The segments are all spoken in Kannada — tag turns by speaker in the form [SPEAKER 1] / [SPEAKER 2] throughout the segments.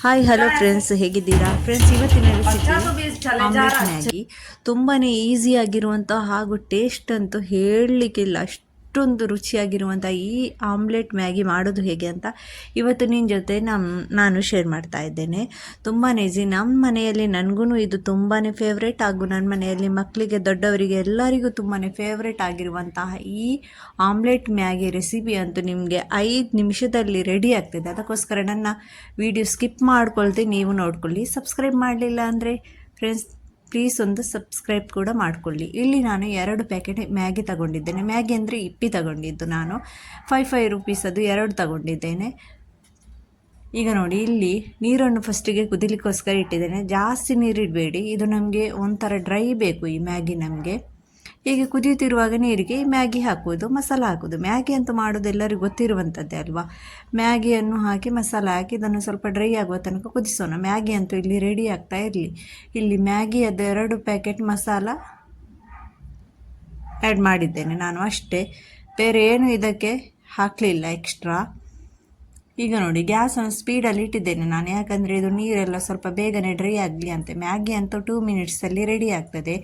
[SPEAKER 1] ಹಾಯ್ ಹಲೋ ಫ್ರೆಂಡ್ಸ್, ಹೇಗಿದ್ದೀರಾ ಫ್ರೆಂಡ್ಸ್? ಇವತ್ತಿನ ರೆಸಿಪಿ ಆಮ್ಲೆಟ್ ಮ್ಯಾಗಿ. ತುಂಬಾ ಈಸಿಯಾಗಿರುವಂಥ ಹಾಗೂ ಟೇಸ್ಟ್ ಅಂತೂ ಹೇಳಲಿಕ್ಕಿಲ್ಲ, ಅಷ್ಟೊಂದು ರುಚಿಯಾಗಿರುವಂಥ ಈ ಆಮ್ಲೆಟ್ ಮ್ಯಾಗಿ ಮಾಡೋದು ಹೇಗೆ ಅಂತ ಇವತ್ತು ನಿನ್ನ ಜೊತೆ ನಾನು ಶೇರ್ ಮಾಡ್ತಾ ಇದ್ದೇನೆ. ತುಂಬಾ ಈಸಿ. ನಮ್ಮ ಮನೆಯಲ್ಲಿ ನನಗೂ ಇದು ತುಂಬಾ ಫೇವ್ರೇಟ್, ಹಾಗೂ ನನ್ನ ಮನೆಯಲ್ಲಿ ಮಕ್ಕಳಿಗೆ ದೊಡ್ಡವರಿಗೆ ಎಲ್ಲರಿಗೂ ತುಂಬಾ ಫೇವ್ರೇಟ್ ಆಗಿರುವಂತಹ ಈ ಆಮ್ಲೆಟ್ ಮ್ಯಾಗಿ ರೆಸಿಪಿ ಅಂತೂ ನಿಮಗೆ 5 ನಿಮಿಷದಲ್ಲಿ ರೆಡಿ ಆಗ್ತದೆ. ಅದಕ್ಕೋಸ್ಕರ ನನ್ನ ವಿಡಿಯೋ ಸ್ಕಿಪ್ ಮಾಡ್ಕೊಳ್ತೆ ನೀವು ನೋಡ್ಕೊಳ್ಳಿ. ಸಬ್ಸ್ಕ್ರೈಬ್ ಮಾಡಲಿಲ್ಲ ಅಂದರೆ ಫ್ರೆಂಡ್ಸ್ ಪ್ಲೀಸ್ ಒಂದು ಸಬ್ಸ್ಕ್ರೈಬ್ ಕೂಡ ಮಾಡಿಕೊಳ್ಳಿ. ಇಲ್ಲಿ ನಾನು 2 ಪ್ಯಾಕೆಟ್ ಮ್ಯಾಗಿ ತಗೊಂಡಿದ್ದೇನೆ. ಮ್ಯಾಗಿ ಅಂದರೆ ಇಪ್ಪಿ ತಗೊಂಡಿದ್ದು ನಾನು 5 ರೂಪೀಸ್ ಅದು 2 ತಗೊಂಡಿದ್ದೇನೆ. ಈಗ ನೋಡಿ, ಇಲ್ಲಿ ನೀರನ್ನು ಫಸ್ಟಿಗೆ ಕುದಿಲಿಕ್ಕೋಸ್ಕರ ಇಟ್ಟಿದ್ದೇನೆ. ಜಾಸ್ತಿ ನೀರಿಡಬೇಡಿ, ಇದು ನಮಗೆ ಒಂಥರ ಡ್ರೈ ಬೇಕು ಈ ಮ್ಯಾಗಿ ನಮಗೆ. ಹೀಗೆ ಕುದಿಯುತ್ತಿರುವಾಗ ನೀರಿಗೆ ಮ್ಯಾಗಿ ಹಾಕುವುದು, ಮಸಾಲ ಹಾಕುವುದು. ಮ್ಯಾಗಿ ಅಂತ ಮಾಡೋದು ಎಲ್ಲರಿಗೂ ಗೊತ್ತಿರುವಂಥದ್ದೇ ಅಲ್ವಾ. ಮ್ಯಾಗಿಯನ್ನು ಹಾಕಿ ಮಸಾಲ ಹಾಕಿ ಇದನ್ನು ಸ್ವಲ್ಪ ಡ್ರೈ ಆಗುವ ತನಕ ಕುದಿಸೋಣ. ಮ್ಯಾಗಿ ಅಂತೂ ಇಲ್ಲಿ ರೆಡಿ ಆಗ್ತಾ ಇರಲಿ. ಇಲ್ಲಿ ಮ್ಯಾಗಿ ಅದು 2 ಪ್ಯಾಕೆಟ್ ಮಸಾಲ ಆ್ಯಡ್ ಮಾಡಿದ್ದೇನೆ ನಾನು ಅಷ್ಟೇ, ಬೇರೆ ಏನು ಇದಕ್ಕೆ ಹಾಕಲಿಲ್ಲ ಎಕ್ಸ್ಟ್ರಾ. ಈಗ ನೋಡಿ, ಗ್ಯಾಸನ್ನು ಸ್ಪೀಡಲ್ಲಿ ಇಟ್ಟಿದ್ದೇನೆ ನಾನು, ಯಾಕಂದರೆ ಇದು ನೀರೆಲ್ಲ ಸ್ವಲ್ಪ ಬೇಗನೆ ಡ್ರೈ ಆಗಲಿ ಅಂತ. ಮ್ಯಾಗಿ ಅಂತ 2 ಮಿನಿಟ್ಸಲ್ಲಿ ರೆಡಿ ಆಗ್ತದೆ.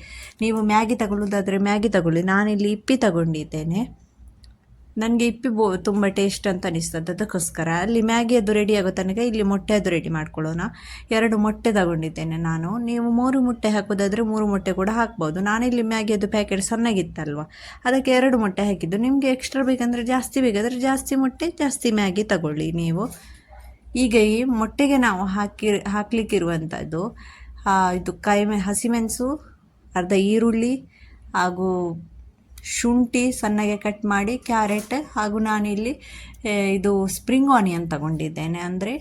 [SPEAKER 1] ನೀವು ಮ್ಯಾಗಿ ತಗೊಳ್ಳೋದಾದರೆ ಮ್ಯಾಗಿ ತಗೊಳ್ಳಿ. ನಾನಿಲ್ಲಿ ಇಪ್ಪಿ ತಗೊಂಡಿದ್ದೇನೆ. ನನಗೆ ಇಪ್ಪಿ ತುಂಬ ಟೇಸ್ಟ್ ಅಂತ ಅನಿಸ್ತದೆ, ಅದಕ್ಕೋಸ್ಕರ. ಅಲ್ಲಿ ಮ್ಯಾಗಿ ಅದು ರೆಡಿ ಆಗೋ ತನಕ ಇಲ್ಲಿ ಮೊಟ್ಟೆ ಅದು ರೆಡಿ ಮಾಡ್ಕೊಳ್ಳೋಣ. 2 ಮೊಟ್ಟೆ ತಗೊಂಡಿದ್ದೇನೆ ನಾನು. ನೀವು 3 ಮೊಟ್ಟೆ ಹಾಕೋದಾದರೆ 3 ಮೊಟ್ಟೆ ಕೂಡ ಹಾಕ್ಬೋದು. ನಾನಿಲ್ಲಿ ಮ್ಯಾಗಿ ಅದು ಪ್ಯಾಕೆಟ್ ಸಣ್ಣಗಿತ್ತಲ್ವ, ಅದಕ್ಕೆ 2 ಮೊಟ್ಟೆ ಹಾಕಿದ್ದು. ನಿಮಗೆ ಎಕ್ಸ್ಟ್ರಾ ಬೇಕಂದರೆ ಜಾಸ್ತಿ ಬೇಕಾದರೆ ಜಾಸ್ತಿ ಮೊಟ್ಟೆ ಜಾಸ್ತಿ ಮ್ಯಾಗಿ ತಗೊಳ್ಳಿ ನೀವು. ಈಗ ಈ ಮೊಟ್ಟೆಗೆ ನಾವು ಹಾಕಲಿಕ್ಕಿರುವಂಥದ್ದು ಇದು ಹಸಿಮೆಣಸು, ಅರ್ಧ ಈರುಳ್ಳಿ, ಹಾಗೂ ಶುಂಠಿ ಸಣ್ಣಗೆ ಕಟ್ ಮಾಡಿ, ಕ್ಯಾರೆಟ್, ಹಾಗೂ ನಾನಿಲ್ಲಿ ಇದು ಸ್ಪ್ರಿಂಗ್ ಆನಿಯನ್ ತಗೊಂಡಿದ್ದೇನೆ, ಅಂದರೆ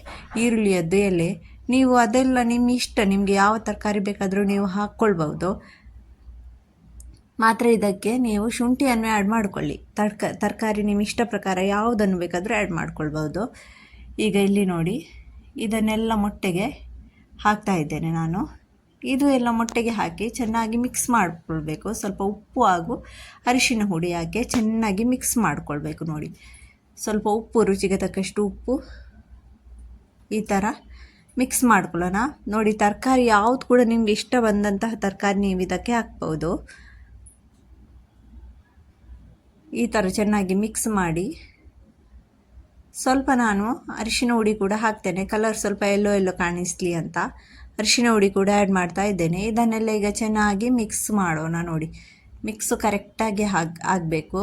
[SPEAKER 1] ಈರುಳ್ಳಿಯದ್ದು ಎಲೆ. ನೀವು ಅದೆಲ್ಲ ನಿಮ್ಮ ಇಷ್ಟ, ನಿಮಗೆ ಯಾವ ತರಕಾರಿ ಬೇಕಾದರೂ ನೀವು ಹಾಕ್ಕೊಳ್ಬೋದು. ಮಾತ್ರ ಇದಕ್ಕೆ ನೀವು ಶುಂಠಿಯನ್ನು ಆ್ಯಡ್ ಮಾಡಿಕೊಳ್ಳಿ. ತರಕಾರಿ ನಿಮ್ಮ ಇಷ್ಟ ಪ್ರಕಾರ ಯಾವುದನ್ನು ಬೇಕಾದರೂ ಆ್ಯಡ್ ಮಾಡ್ಕೊಳ್ಬೋದು. ಈಗ ಇಲ್ಲಿ ನೋಡಿ, ಇದನ್ನೆಲ್ಲ ಮೊಟ್ಟೆಗೆ ಹಾಕ್ತಾ ಇದ್ದೇನೆ ನಾನು. ಇದು ಎಲ್ಲ ಮೊಟ್ಟೆಗೆ ಹಾಕಿ ಚೆನ್ನಾಗಿ ಮಿಕ್ಸ್ ಮಾಡಿಕೊಳ್ಬೇಕು. ಸ್ವಲ್ಪ ಉಪ್ಪು ಹಾಗೂ ಅರಿಶಿನ ಹುಡಿ ಹಾಕಿ ಚೆನ್ನಾಗಿ ಮಿಕ್ಸ್ ಮಾಡಿಕೊಳ್ಬೇಕು. ನೋಡಿ, ಸ್ವಲ್ಪ ಉಪ್ಪು, ರುಚಿಗೆ ತಕ್ಕಷ್ಟು ಉಪ್ಪು, ಈ ಥರ ಮಿಕ್ಸ್ ಮಾಡ್ಕೊಳ್ಳೋಣ. ನೋಡಿ, ತರಕಾರಿ ಯಾವುದು ಕೂಡ ನಿಮಗೆ ಇಷ್ಟ ಬಂದಂತಹ ತರಕಾರಿ ನೀವು ಇದಕ್ಕೆ ಹಾಕ್ಬೋದು. ಈ ಥರ ಚೆನ್ನಾಗಿ ಮಿಕ್ಸ್ ಮಾಡಿ, ಸ್ವಲ್ಪ ನಾನು ಅರಿಶಿನ ಹುಡಿ ಕೂಡ ಹಾಕ್ತೇನೆ, ಕಲರ್ ಸ್ವಲ್ಪ ಎಲ್ಲೋ ಕಾಣಿಸ್ಲಿ ಅಂತ ಅರಿಶಿನ ಹುಡಿ ಕೂಡ ಆ್ಯಡ್ ಮಾಡ್ತಾ ಇದ್ದೇನೆ. ಇದನ್ನೆಲ್ಲ ಈಗ ಚೆನ್ನಾಗಿ ಮಿಕ್ಸ್ ಮಾಡೋಣ. ನೋಡಿ, ಮಿಕ್ಸು ಕರೆಕ್ಟಾಗಿ ಆಗಬೇಕು.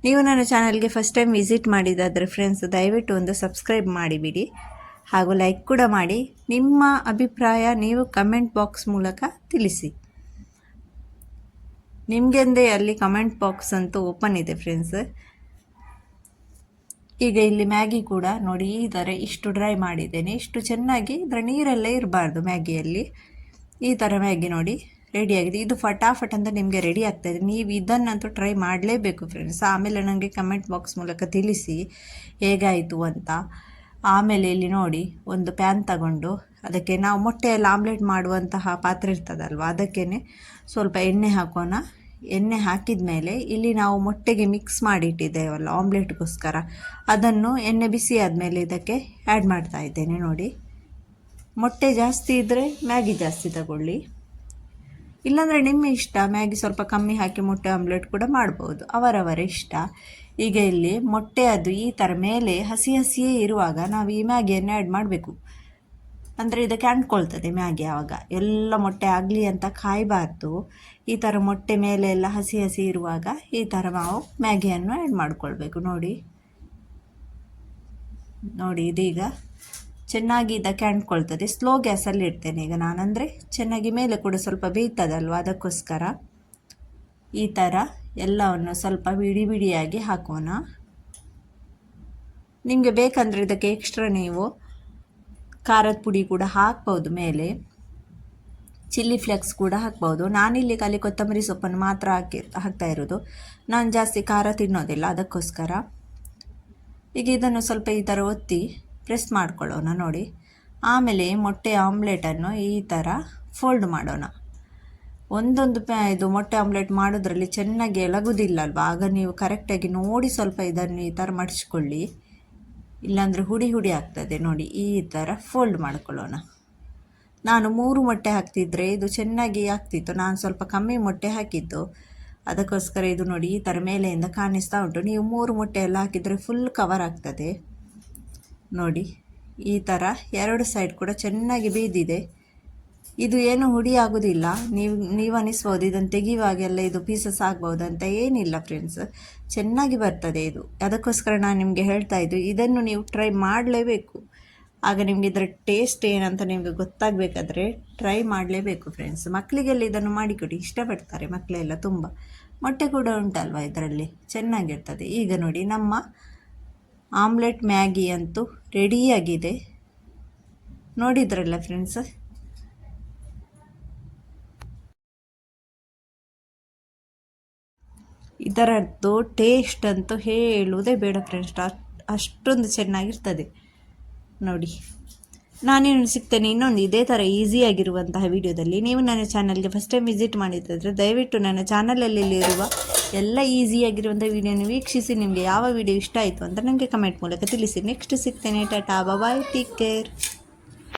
[SPEAKER 1] ನೀವು ನನ್ನ ಚಾನಲ್ಗೆ ಫಸ್ಟ್ ಟೈಮ್ ವಿಸಿಟ್ ಮಾಡಿದಾದರೆ ಫ್ರೆಂಡ್ಸ್ ದಯವಿಟ್ಟು ಒಂದು ಸಬ್ಸ್ಕ್ರೈಬ್ ಮಾಡಿಬಿಡಿ, ಹಾಗೂ ಲೈಕ್ ಕೂಡ ಮಾಡಿ. ನಿಮ್ಮ ಅಭಿಪ್ರಾಯ ನೀವು ಕಮೆಂಟ್ ಬಾಕ್ಸ್ ಮೂಲಕ ತಿಳಿಸಿ. ನಿಮಗೆಂದೇ ಅಲ್ಲಿ ಕಮೆಂಟ್ ಬಾಕ್ಸ್ ಅಂತೂ ಓಪನ್ ಇದೆ ಫ್ರೆಂಡ್ಸ್. ಈಗ ಇಲ್ಲಿ ಮ್ಯಾಗಿ ಕೂಡ ನೋಡಿ, ಈ ಥರ ಇಷ್ಟು ಡ್ರೈ ಮಾಡಿದ್ದೇನೆ. ಇಷ್ಟು ಚೆನ್ನಾಗಿ ಇದರ ನೀರೆಲ್ಲ ಇರಬಾರ್ದು ಮ್ಯಾಗಿಯಲ್ಲಿ. ಈ ಥರ ಮ್ಯಾಗಿ ನೋಡಿ ರೆಡಿಯಾಗಿದೆ. ಇದು ಫಟಾಫಟ್ ಅಂತ ನಿಮಗೆ ರೆಡಿ ಆಗ್ತಾಯಿದೆ. ನೀವು ಇದನ್ನಂತೂ ಟ್ರೈ ಮಾಡಲೇಬೇಕು ಫ್ರೆಂಡ್ಸ್. ಆಮೇಲೆ ನನಗೆ ಕಮೆಂಟ್ ಬಾಕ್ಸ್ ಮೂಲಕ ತಿಳಿಸಿ ಹೇಗಾಯಿತು ಅಂತ. ಆಮೇಲೆ ಇಲ್ಲಿ ನೋಡಿ, ಒಂದು ಪ್ಯಾನ್ ತಗೊಂಡು ಅದಕ್ಕೆ ನಾವು ಮೊಟ್ಟೆಯಲ್ಲಿ ಆಮ್ಲೆಟ್ ಮಾಡುವಂತಹ ಪಾತ್ರೆ ಇರ್ತದಲ್ವ, ಅದಕ್ಕೇ ಸ್ವಲ್ಪ ಎಣ್ಣೆ ಹಾಕೋಣ. ಎಣ್ಣೆ ಹಾಕಿದ ಮೇಲೆ ಇಲ್ಲಿ ನಾವು ಮೊಟ್ಟೆಗೆ ಮಿಕ್ಸ್ ಮಾಡಿಟ್ಟಿದ್ದೇವಲ್ಲ ಆಮ್ಲೆಟ್ಗೋಸ್ಕರ, ಅದನ್ನು ಎಣ್ಣೆ ಬಿಸಿ ಆದಮೇಲೆ ಇದಕ್ಕೆ ಆ್ಯಡ್ ಮಾಡ್ತಾ ಇದ್ದೇನೆ. ನೋಡಿ, ಮೊಟ್ಟೆ ಜಾಸ್ತಿ ಇದ್ದರೆ ಮ್ಯಾಗಿ ಜಾಸ್ತಿ ತಗೊಳ್ಳಿ, ಇಲ್ಲಾಂದರೆ ನಿಮ್ಮ ಇಷ್ಟ. ಮ್ಯಾಗಿ ಸ್ವಲ್ಪ ಕಮ್ಮಿ ಹಾಕಿ ಮೊಟ್ಟೆ ಆಮ್ಲೆಟ್ ಕೂಡ ಮಾಡ್ಬೋದು, ಅವರವರ ಇಷ್ಟ. ಈಗ ಇಲ್ಲಿ ಮೊಟ್ಟೆ ಅದು ಈ ಥರ ಮೇಲೆ ಹಸಿಯೇ ಇರುವಾಗ ನಾವು ಈ ಮ್ಯಾಗಿಯನ್ನು ಆ್ಯಡ್ ಮಾಡಬೇಕು. ಅಂದರೆ ಇದಕ್ಕೆ ಅಂಟ್ಕೊಳ್ತದೆ ಮ್ಯಾಗಿ. ಆವಾಗ ಎಲ್ಲ ಮೊಟ್ಟೆ ಆಗಲಿ ಅಂತ ಕಾಯಬಾರ್ದು. ಈ ಥರ ಮೊಟ್ಟೆ ಮೇಲೆ ಎಲ್ಲ ಹಸಿ ಇರುವಾಗ ಈ ಥರ ನಾವು ಮ್ಯಾಗಿಯನ್ನು ಆ್ಯಡ್ ಮಾಡಿಕೊಳ್ಬೇಕು. ನೋಡಿ ಇದೀಗ ಚೆನ್ನಾಗಿ ಇದಕ್ಕೆ ಅಂಟ್ಕೊಳ್ತದೆ. ಸ್ಲೋ ಗ್ಯಾಸಲ್ಲಿ ಇಡ್ತೇನೆ ಈಗ ನಾನು, ಅಂದರೆ ಚೆನ್ನಾಗಿ ಮೇಲೆ ಕೂಡ ಸ್ವಲ್ಪ ಬೇಯ್ತದಲ್ವ, ಅದಕ್ಕೋಸ್ಕರ. ಈ ಥರ ಎಲ್ಲವನ್ನು ಸ್ವಲ್ಪ ಬಿಡಿಯಾಗಿ ಹಾಕೋಣ. ನಿಮಗೆ ಬೇಕಂದರೆ ಇದಕ್ಕೆ ಎಕ್ಸ್ಟ್ರಾ ನೀವು ಖಾರದ ಪುಡಿ ಕೂಡ ಹಾಕ್ಬೋದು, ಮೇಲೆ ಚಿಲ್ಲಿ ಫ್ಲೇಕ್ಸ್ ಕೂಡ ಹಾಕ್ಬೋದು. ನಾನಿಲ್ಲಿ ಖಾಲಿ ಕೊತ್ತಂಬರಿ ಸೊಪ್ಪನ್ನು ಮಾತ್ರ ಹಾಕ್ತಾ ಇರೋದು. ನಾನು ಜಾಸ್ತಿ ಖಾರ ತಿನ್ನೋದಿಲ್ಲ, ಅದಕ್ಕೋಸ್ಕರ. ಈಗ ಇದನ್ನು ಸ್ವಲ್ಪ ಈ ಥರ ಒತ್ತಿ ಪ್ರೆಸ್ ಮಾಡ್ಕೊಳ್ಳೋಣ. ನೋಡಿ, ಆಮೇಲೆ ಮೊಟ್ಟೆ ಆಮ್ಲೆಟನ್ನು ಈ ಥರ ಫೋಲ್ಡ್ ಮಾಡೋಣ. ಒಂದೊಂದು ಇದು ಮೊಟ್ಟೆ ಆಮ್ಲೆಟ್ ಮಾಡೋದ್ರಲ್ಲಿ ಚೆನ್ನಾಗಿ ಎಳಗುವುದಿಲ್ಲ ಅಲ್ವಾ, ಆಗ ನೀವು ಕರೆಕ್ಟಾಗಿ ನೋಡಿ ಸ್ವಲ್ಪ ಇದನ್ನು ಈ ಥರ ಮಡಿಸ್ಕೊಳ್ಳಿ. ಇಲ್ಲಾಂದರೆ ಹುಡಿ ಹುಡಿ ಆಗ್ತದೆ ನೋಡಿ. ಈ ಥರ ಫೋಲ್ಡ್ ಮಾಡ್ಕೊಳ್ಳೋಣ. ನಾನು 3 ಮೊಟ್ಟೆ ಹಾಕ್ತಿದ್ರೆ ಇದು ಚೆನ್ನಾಗಿ ಆಗ್ತಿತ್ತು. ನಾನು ಸ್ವಲ್ಪ ಕಮ್ಮಿ ಮೊಟ್ಟೆ ಹಾಕಿದ್ದು, ಅದಕ್ಕೋಸ್ಕರ ಇದು ನೋಡಿ ಈ ಥರ ಮೇಲೆಯಿಂದ ಕಾಣಿಸ್ತಾ ಉಂಟು. ನೀವು 3 ಮೊಟ್ಟೆ ಎಲ್ಲ ಹಾಕಿದರೆ ಫುಲ್ ಕವರ್ ಆಗ್ತದೆ ನೋಡಿ. ಈ ಥರ 2 ಸೈಡ್ ಕೂಡ ಚೆನ್ನಾಗಿ ಬೇಯ್ದಿದೆ. ಇದು ಏನು ಹುಡಿ ಆಗೋದಿಲ್ಲ. ನೀವು ಅನಿಸ್ಬೋದು ಇದನ್ನು ತೆಗೆಯುವಾಗೆಲ್ಲ ಇದು ಪೀಸಸ್ ಆಗ್ಬೋದು ಅಂತ. ಏನಿಲ್ಲ ಫ್ರೆಂಡ್ಸ್, ಚೆನ್ನಾಗಿ ಬರ್ತದೆ ಇದು. ಅದಕ್ಕೋಸ್ಕರ ನಾನು ನಿಮಗೆ ಹೇಳ್ತಾ ಇದ್ದು, ಇದನ್ನು ನೀವು ಟ್ರೈ ಮಾಡಲೇಬೇಕು. ಆಗ ನಿಮಗೆ ಇದರ ಟೇಸ್ಟ್ ಏನಂತ ನಿಮಗೆ ಗೊತ್ತಾಗಬೇಕಾದ್ರೆ ಟ್ರೈ ಮಾಡಲೇಬೇಕು ಫ್ರೆಂಡ್ಸ್. ಮಕ್ಕಳಿಗೆಲ್ಲ ಇದನ್ನು ಮಾಡಿಕೊಡಿ, ಇಷ್ಟಪಡ್ತಾರೆ ಮಕ್ಕಳೆಲ್ಲ ತುಂಬ. ಮೊಟ್ಟೆ ಕೂಡ ಉಂಟಲ್ವ ಇದರಲ್ಲಿ, ಚೆನ್ನಾಗಿರ್ತದೆ. ಈಗ ನೋಡಿ ನಮ್ಮ ಆಮ್ಲೆಟ್ ಮ್ಯಾಗಿ ಅಂತೂ ರೆಡಿಯಾಗಿದೆ. ನೋಡಿದ್ರಲ್ಲ ಫ್ರೆಂಡ್ಸ್. ಇದರದ್ದು ಟೇಸ್ಟ್ ಅಂತೂ ಹೇಳುವುದೇ ಬೇಡ ಫ್ರೆಂಡ್ಸ್, ಅಷ್ಟೊಂದು ಚೆನ್ನಾಗಿರ್ತದೆ ನೋಡಿ. ನಾನೇನು ಸಿಗ್ತೇನೆ ಇನ್ನೊಂದು ಇದೇ ಥರ ಈಸಿಯಾಗಿರುವಂತಹ ವಿಡಿಯೋದಲ್ಲಿ. ನೀವು ನನ್ನ ಚಾನಲ್ಗೆ ಫಸ್ಟ್ ಟೈಮ್ ವಿಸಿಟ್ ಮಾಡಿದ್ದಾದರೆ ದಯವಿಟ್ಟು ನನ್ನ ಚಾನಲಲ್ಲಿರುವ ಎಲ್ಲ ಈಸಿಯಾಗಿರುವಂಥ ವಿಡಿಯೋನ ವೀಕ್ಷಿಸಿ. ನಿಮಗೆ ಯಾವ ವಿಡಿಯೋ ಇಷ್ಟ ಆಯಿತು ಅಂತ ನನಗೆ ಕಮೆಂಟ್ ಮೂಲಕ ತಿಳಿಸಿ. ನೆಕ್ಸ್ಟ್ ಸಿಗ್ತೇನೆ. ಟಾಟಾ ಬಾಯ್, ಟೇಕ್ ಕೇರ್.